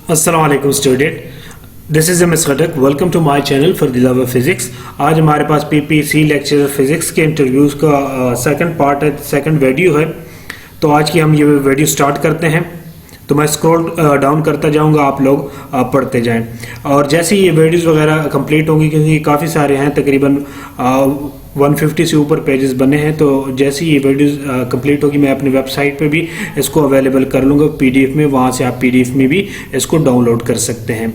अस्सलाम वालेकुम student, this is M S Khattak. Welcome to my channel for the love of physics. आज हमारे पास पीपीसी लेक्चर फिजिक्स के इंटरव्यूज़ का सेकंड पार्ट है, सेकंड वीडियो है। तो आज की हम ये वीडियो स्टार्ट करते हैं। तो मैं स्क्रॉल डाउन करता जाऊंगा, आप लोग पढ़ते जाएं। और जैसे ही ये वीडियोस वगैरह कंप्लीट होंगी, क्योंकि काफ़ी सारे हैं, तकरीबन 150 से ऊपर पेजेस बने हैं, तो जैसे ही ये वीडियोस कंप्लीट होगी मैं अपनी वेबसाइट पे भी इसको अवेलेबल कर लूँगा पीडीएफ में। वहाँ से आप पीडीएफ में भी इसको डाउनलोड कर सकते हैं।